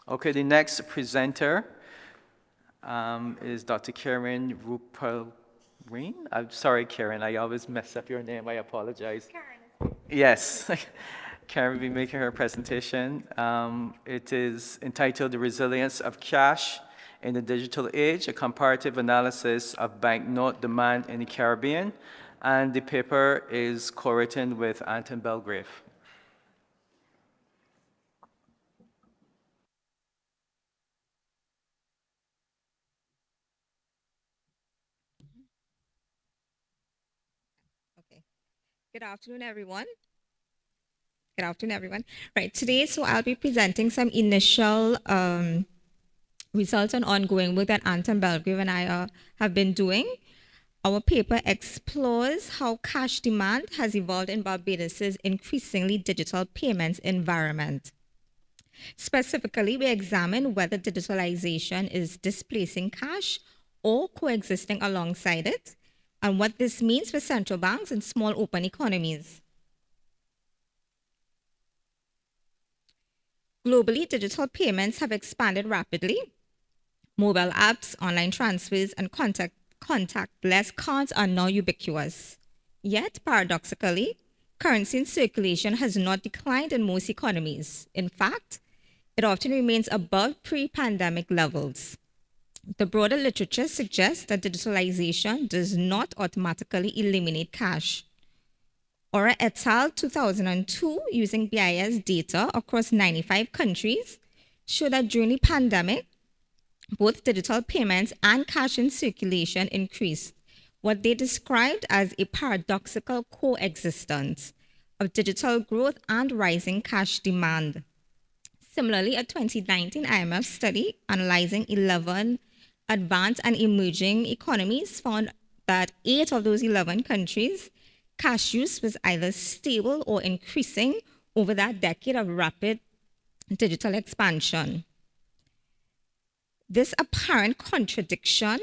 Okay, the next presenter is Dr. Karen Roopnarine. I'm sorry, Karen, I always mess up your name. I apologize. Karen. Yes. Karen will be making her presentation. It is entitled The Resilience of Cash in the Digital Age, a comparative analysis of banknote demand in the Caribbean. And the paper is co-written with Anton Belgrave. Okay. Good afternoon, everyone. Good afternoon, everyone. Right, today, so I'll be presenting some initial results on ongoing work that Anton Belgrave and I have been doing. Our paper explores how cash demand has evolved in Barbados' increasingly digital payments environment. Specifically, we examine whether digitalization is displacing cash or coexisting alongside it, and what this means for central banks and small open economies. Globally, digital payments have expanded rapidly. Mobile apps, online transfers, and contactless cards are now ubiquitous. Yet, paradoxically, currency in circulation has not declined in most economies. In fact, it often remains above pre pandemic levels. The broader literature suggests that digitalization does not automatically eliminate cash. Ora et al. 2002, using BIS data across 95 countries, showed that during the pandemic, both digital payments and cash in circulation increased, what they described as a paradoxical coexistence of digital growth and rising cash demand. Similarly, a 2019 IMF study analyzing 11 advanced and emerging economies found that 8 of those 11 countries, cash use was either stable or increasing over that decade of rapid digital expansion. This apparent contradiction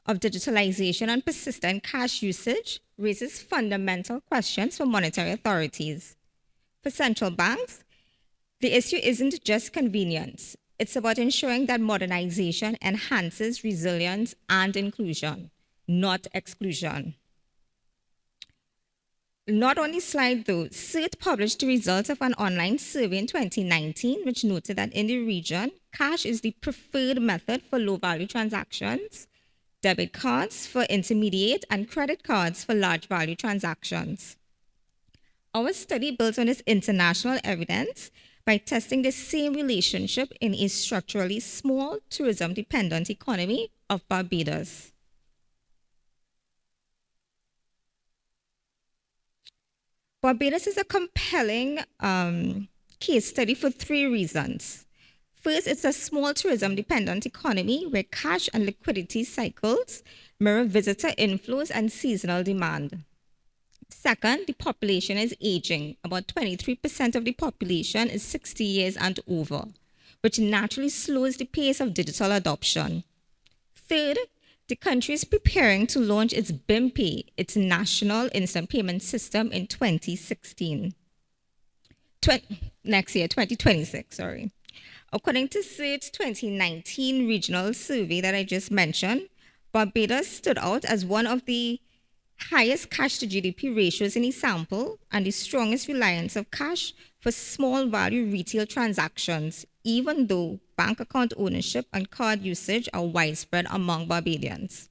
of digitalization and persistent cash usage raises fundamental questions for monetary authorities. For central banks, the issue isn't just convenience, it's about ensuring that modernization enhances resilience and inclusion, not exclusion. Not on the slide though, CERT published the results of an online survey in 2019, which noted that in the region, cash is the preferred method for low value transactions, debit cards for intermediate, and credit cards for large value transactions. Our study builds on this international evidence by testing the same relationship in a structurally small tourism dependent economy of Barbados. Barbados is a compelling case study for three reasons. First, it's a small tourism dependent economy where cash and liquidity cycles mirror visitor inflows and seasonal demand. Second, the population is aging. About 23% of the population is 60 years and over, which naturally slows the pace of digital adoption. Third, the country is preparing to launch its BIMPay, its National Instant Payment System, in 2016. Next year, 2026, sorry. According to CERT's 2019 regional survey that I just mentioned, Barbados stood out as one of the highest cash to GDP ratios in the sample and the strongest reliance of cash for small value retail transactions, even though bank account ownership and card usage are widespread among Barbadians.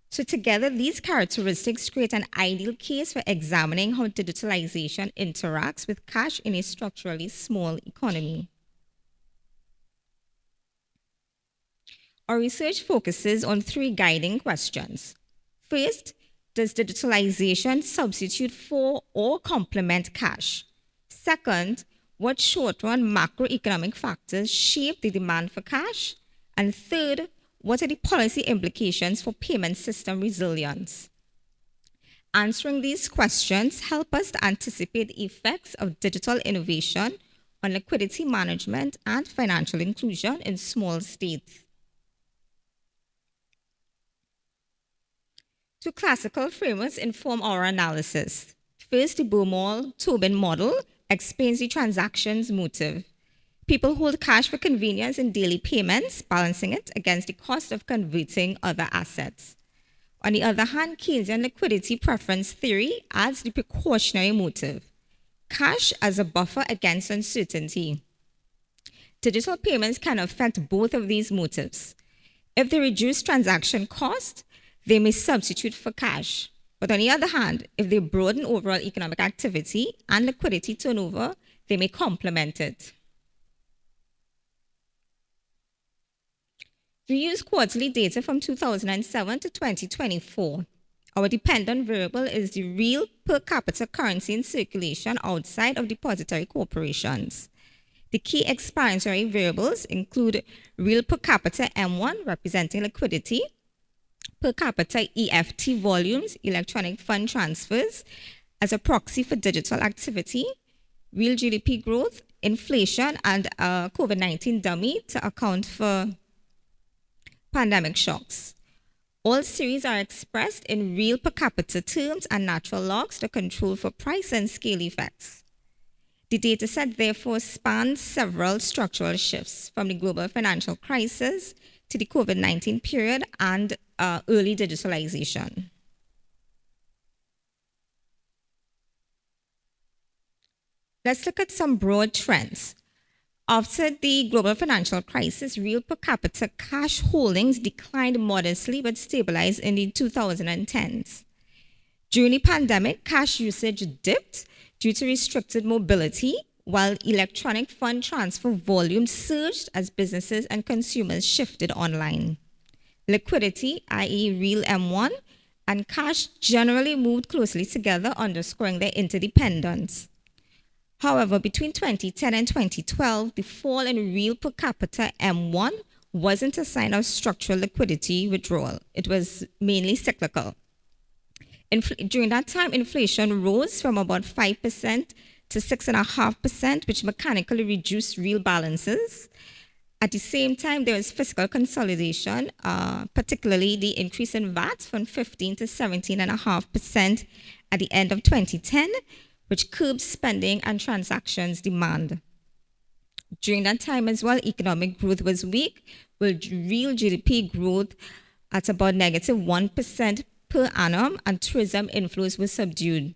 So, together, these characteristics create an ideal case for examining how digitalization interacts with cash in a structurally small economy. Our research focuses on three guiding questions. First, does digitalization substitute for or complement cash? Second, what short run macroeconomic factors shape the demand for cash? And third, what are the policy implications for payment system resilience? Answering these questions help us to anticipate the effects of digital innovation on liquidity management and financial inclusion in small states. Two classical frameworks inform our analysis. First, the Baumol-Tobin model explains the transaction's motive. People hold cash for convenience in daily payments, balancing it against the cost of converting other assets. On the other hand, Keynesian liquidity preference theory adds the precautionary motive: cash as a buffer against uncertainty. Digital payments can affect both of these motives. If they reduce transaction cost, they may substitute for cash. But on the other hand, if they broaden overall economic activity and liquidity turnover, they may complement it. We use quarterly data from 2007 to 2024. Our dependent variable is the real per capita currency in circulation outside of depository corporations. The key explanatory variables include real per capita M1, representing liquidity, per capita EFT volumes, electronic fund transfers, as a proxy for digital activity, real GDP growth, inflation, and a COVID-19 dummy to account for pandemic shocks. All series are expressed in real per capita terms and natural logs to control for price and scale effects. The dataset therefore spans several structural shifts from the global financial crisis to the COVID-19 period and early digitalization. Let's look at some broad trends. After the global financial crisis, real per capita cash holdings declined modestly but stabilized in the 2010s. During the pandemic, cash usage dipped due to restricted mobility, while electronic fund transfer volumes surged as businesses and consumers shifted online. Liquidity, i.e. real M1, and cash generally moved closely together, underscoring their interdependence. However, between 2010 and 2012, the fall in real per capita M1 wasn't a sign of structural liquidity withdrawal. It was mainly cyclical. During that time, inflation rose from about 5% to 6.5%, which mechanically reduced real balances. At the same time, there was fiscal consolidation, particularly the increase in VAT from 15 to 17.5% at the end of 2010, which curbed spending and transactions demand. During that time as well, economic growth was weak, with real GDP growth at about negative 1% per annum, and tourism inflows were subdued.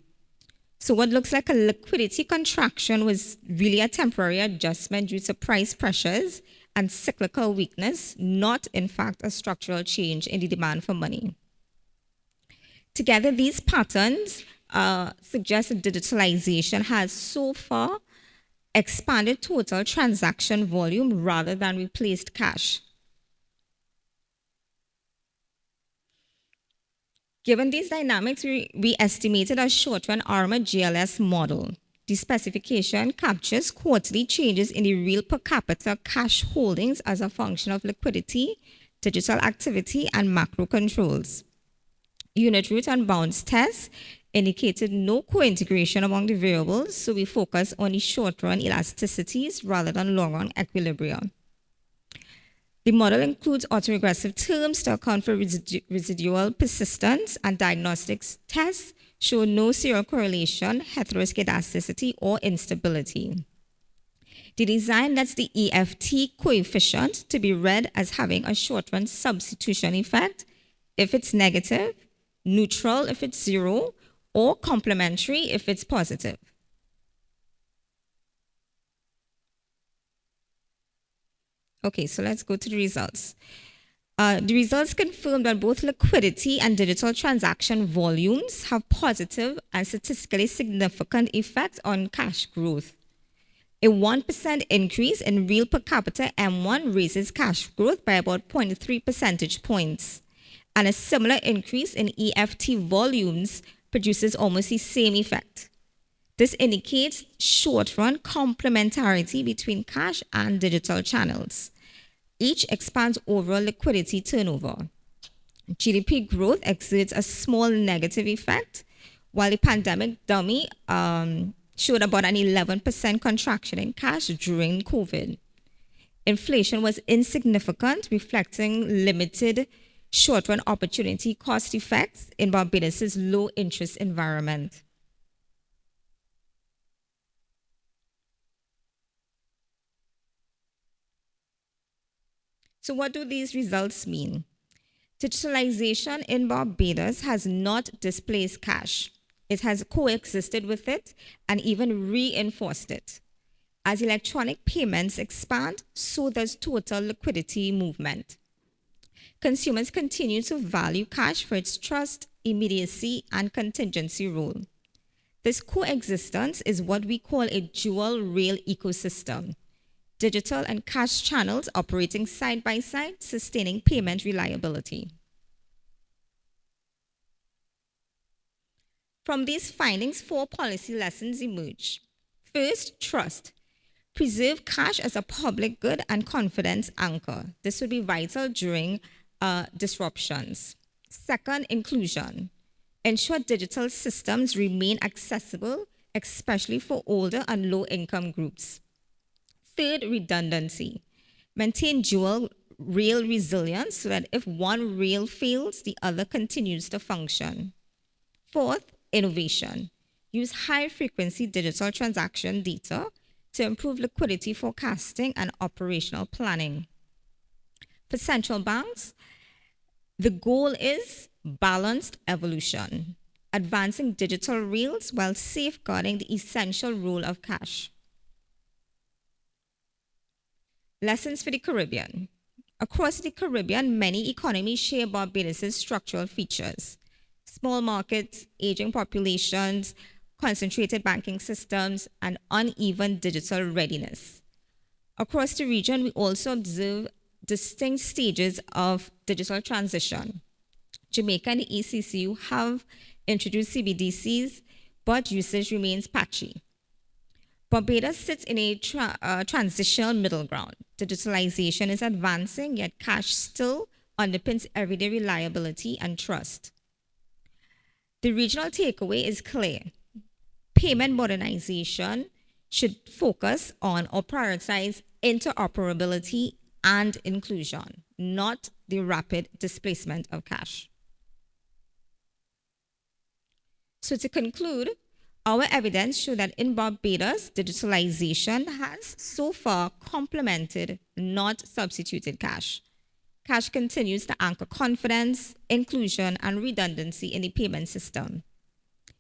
So what looks like a liquidity contraction was really a temporary adjustment due to price pressures and cyclical weakness, not in fact a structural change in the demand for money. Together, these patterns suggest that digitalization has so far expanded total transaction volume rather than replaced cash. Given these dynamics, we estimated a short-run ARMA GLS model. The specification captures quarterly changes in the real per capita cash holdings as a function of liquidity, digital activity, and macro controls. Unit root and bounce tests indicated no co-integration among the variables, so we focus on the short-run elasticities rather than long-run equilibria. The model includes autoregressive terms to account for residual persistence, and diagnostics tests show no serial correlation, heteroscedasticity, or instability. The design lets the EFT coefficient to be read as having a short-run substitution effect if it's negative, neutral if it's zero, or complementary if it's positive. Okay, so let's go to the results. The results confirm that both liquidity and digital transaction volumes have positive and statistically significant effects on cash growth. A 1% increase in real per capita M1 raises cash growth by about 0.3 percentage points, and a similar increase in EFT volumes produces almost the same effect. This indicates short-run complementarity between cash and digital channels. Each expands overall liquidity turnover. GDP growth exerts a small negative effect, while the pandemic dummy showed about an 11% contraction in cash during COVID. Inflation was insignificant, reflecting limited short-run opportunity cost effects in Barbados' low-interest environment. So, what do these results mean? Digitalization in Barbados has not displaced cash. It has coexisted with it and even reinforced it. As electronic payments expand, so does total liquidity movement. Consumers continue to value cash for its trust, immediacy, and contingency role. This coexistence is what we call a dual rail ecosystem: digital and cash channels operating side by side, sustaining payment reliability. From these findings, four policy lessons emerge. First, trust. Preserve cash as a public good and confidence anchor. This would be vital during disruptions. Second, inclusion. Ensure digital systems remain accessible, especially for older and low income groups. Third, redundancy. Maintain dual rail resilience so that if one rail fails, the other continues to function. Fourth, innovation. Use high frequency digital transaction data to improve liquidity forecasting and operational planning. For central banks, the goal is balanced evolution, advancing digital rails while safeguarding the essential role of cash. Lessons for the Caribbean. Across the Caribbean, many economies share Barbados' structural features: small markets, aging populations, concentrated banking systems, and uneven digital readiness. Across the region, we also observe distinct stages of digital transition. Jamaica and the ECCU have introduced CBDCs, but usage remains patchy. Barbados sits in a transitional middle ground. Digitalization is advancing, yet cash still underpins everyday reliability and trust. The regional takeaway is clear: payment modernization should focus on or prioritize interoperability and inclusion, not the rapid displacement of cash. So, to conclude, our evidence shows that in Barbados, digitalization has so far complemented, not substituted cash. Cash continues to anchor confidence, inclusion, and redundancy in the payment system.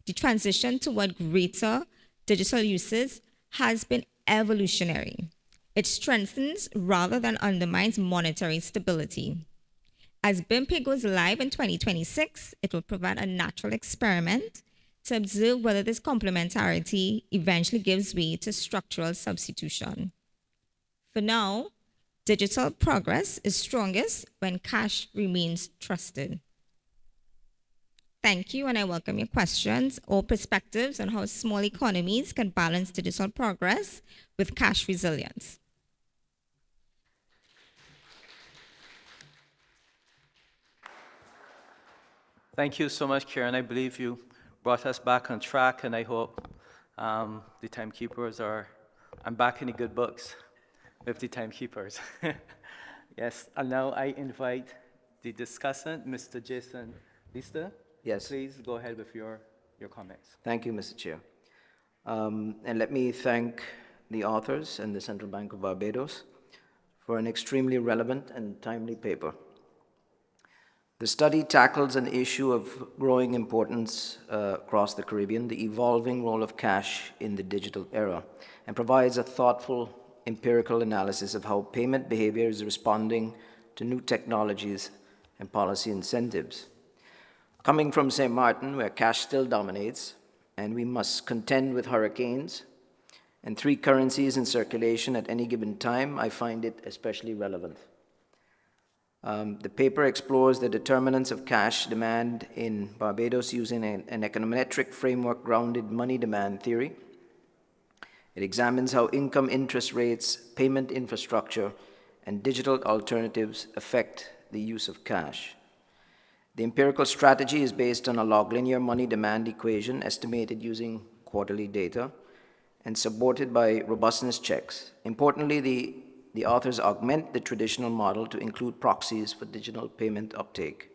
The transition toward greater digital uses has been evolutionary. It strengthens rather than undermines monetary stability. As BIMPay goes live in 2026, it will provide a natural experiment to observe whether this complementarity eventually gives way to structural substitution. For now, digital progress is strongest when cash remains trusted. Thank you, and I welcome your questions or perspectives on how small economies can balance digital progress with cash resilience. Thank you so much, Karen. I believe you brought us back on track, and I hope the timekeepers are. I'm back in the good books with the timekeepers. Yes, and now I invite the discussant, Mr. Jason Lister. Yes. Please go ahead with your comments. Thank you, Mr. Chair. And let me thank the authors and the Central Bank of Barbados for an extremely relevant and timely paper. The study tackles an issue of growing importance across the Caribbean: the evolving role of cash in the digital era, and provides a thoughtful empirical analysis of how payment behavior is responding to new technologies and policy incentives. Coming from St. Martin, where cash still dominates, and we must contend with hurricanes and three currencies in circulation at any given time, I find it especially relevant. The paper explores the determinants of cash demand in Barbados using an econometric framework grounded money demand theory. It examines how income, interest rates, payment infrastructure, and digital alternatives affect the use of cash. The empirical strategy is based on a log-linear money demand equation estimated using quarterly data and supported by robustness checks. Importantly, the authors augment the traditional model to include proxies for digital payment uptake,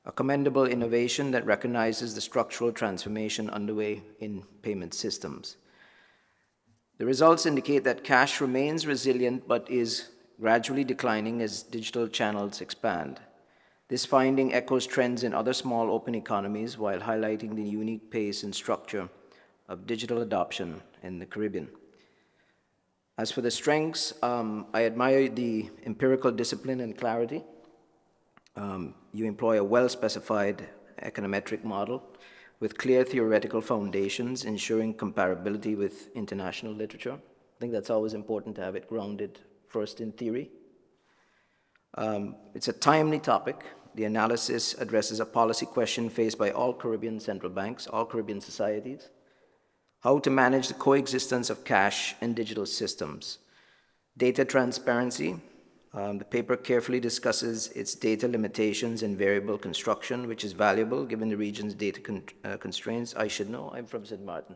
a commendable innovation that recognizes the structural transformation underway in payment systems. The results indicate that cash remains resilient but is gradually declining as digital channels expand. This finding echoes trends in other small open economies while highlighting the unique pace and structure of digital adoption in the Caribbean. As for the strengths, I admire the empirical discipline and clarity. You employ a well-specified econometric model with clear theoretical foundations, ensuring comparability with international literature. I think that's always important to have it grounded first in theory. It's a timely topic. The analysis addresses a policy question faced by all Caribbean central banks, all Caribbean societies: how to manage the coexistence of cash and digital systems. Data transparency. The paper carefully discusses its data limitations and variable construction, which is valuable given the region's data constraints. I should know, I'm from St. Martin.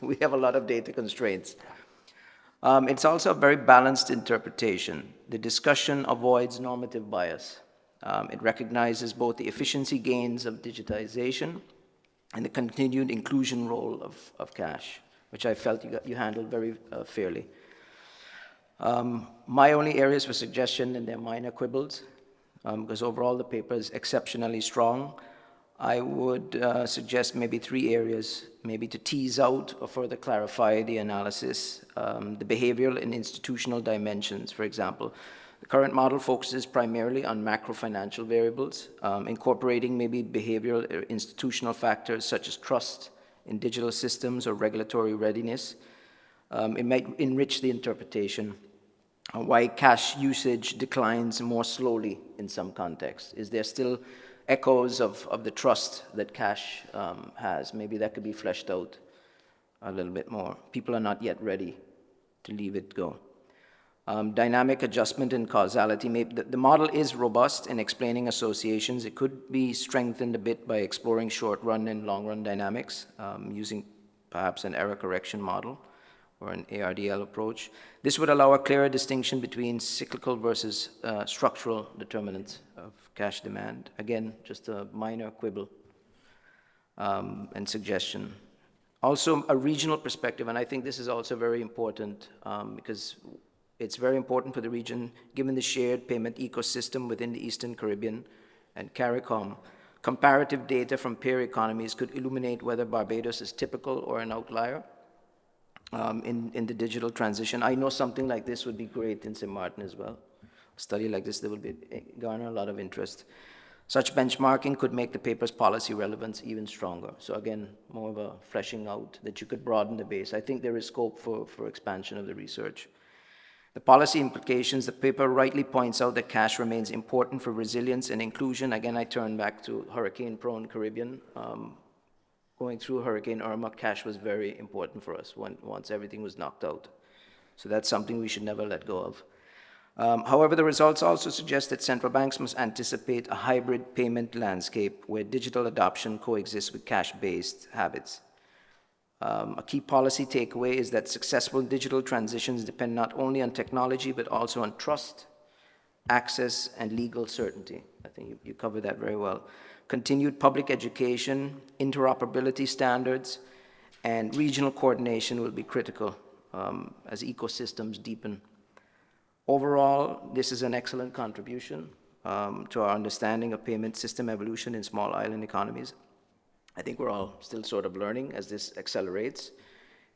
We have a lot of data constraints. It's also a very balanced interpretation. The discussion avoids normative bias. It recognizes both the efficiency gains of digitization and the continued inclusion role of cash, which I felt you handled very fairly. My only areas for suggestion, and they're minor quibbles, because overall the paper is exceptionally strong. I would suggest maybe 3 areas, maybe to tease out or further clarify the analysis. The behavioral and institutional dimensions, for example. The current model focuses primarily on macro-financial variables, incorporating maybe behavioral or institutional factors such as trust in digital systems or regulatory readiness. It might enrich the interpretation. Why cash usage declines more slowly in some contexts. Is there still echoes of the trust that cash has? Maybe that could be fleshed out a little bit more. People are not yet ready to leave it go. Dynamic adjustment and causality. Maybe the model is robust in explaining associations. It could be strengthened a bit by exploring short-run and long-run dynamics, using perhaps an error correction model or an ARDL approach. This would allow a clearer distinction between cyclical versus structural determinants of cash demand. Again, just a minor quibble and suggestion. Also, a regional perspective, and I think this is also very important because it's very important for the region, given the shared payment ecosystem within the Eastern Caribbean and CARICOM. Comparative data from peer economies could illuminate whether Barbados is typical or an outlier in the digital transition. I know something like this would be great in St. Martin as well. A study like this that would garner a lot of interest. Such benchmarking could make the paper's policy relevance even stronger. So again, more of a fleshing out that you could broaden the base. I think there is scope for expansion of the research. The policy implications, the paper rightly points out that cash remains important for resilience and inclusion. Again, I turn back to hurricane-prone Caribbean. Going through Hurricane Irma, cash was very important for us once everything was knocked out. So that's something we should never let go of. However, the results also suggest that central banks must anticipate a hybrid payment landscape where digital adoption coexists with cash-based habits. A key policy takeaway is that successful digital transitions depend not only on technology, but also on trust, access, and legal certainty. I think you covered that very well. Continued public education, interoperability standards, and regional coordination will be critical as ecosystems deepen. Overall, this is an excellent contribution to our understanding of payment system evolution in small island economies. I think we're all still sort of learning as this accelerates,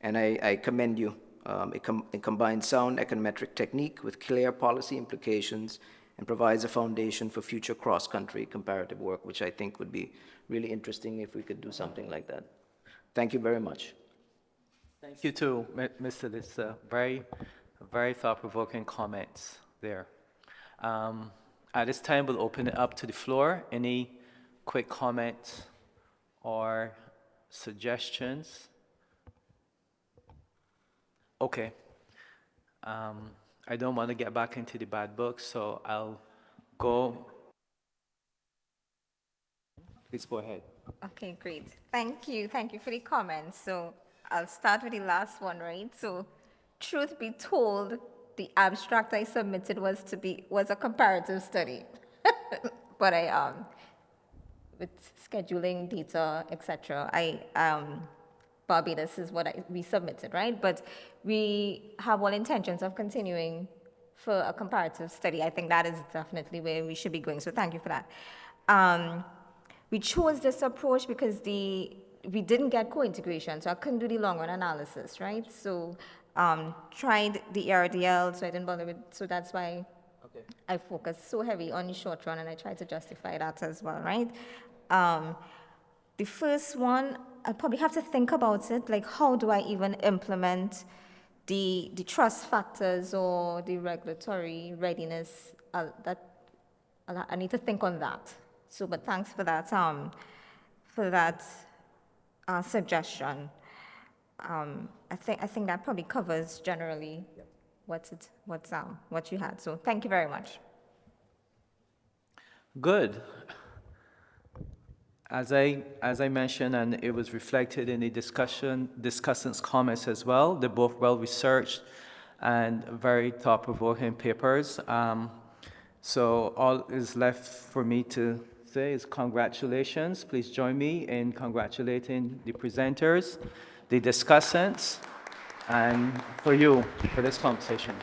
and I commend you. It combines sound econometric technique with clear policy implications and provides a foundation for future cross-country comparative work, which I think would be really interesting if we could do something like that. Thank you very much. Thank you too, Mr. This very thought-provoking comments there. At this time, we'll open it up to the floor. Any quick comments or suggestions? Okay. I don't want to get back into the bad books, so I'll go. Please go ahead. Okay, great. Thank you. Thank you for the comments. So I'll start with the last one, right? So truth be told, the abstract I submitted was a comparative study. But with scheduling data, etc., Barbados is what we submitted, right? But we have all intentions of continuing for a comparative study. I think that is definitely where we should be going, so thank you for that. We chose this approach because we didn't get co-integration, so I couldn't do the long-run analysis, right? So tried the RDL, so I didn't bother with, so that's why I focused so heavy on the short run, and I tried to justify that as well, right? The first one, I probably have to think about it, like how do I even implement the trust factors or the regulatory readiness I need to think on that. So, but thanks for that suggestion. I think that probably covers generally what you had. So, thank you very much. Good. As I mentioned, and it was reflected in the discussants' comments as well, they're both well-researched and very thought-provoking papers. So all is left for me to say is congratulations. Please join me in congratulating the presenters, the discussants, and for you for this conversation.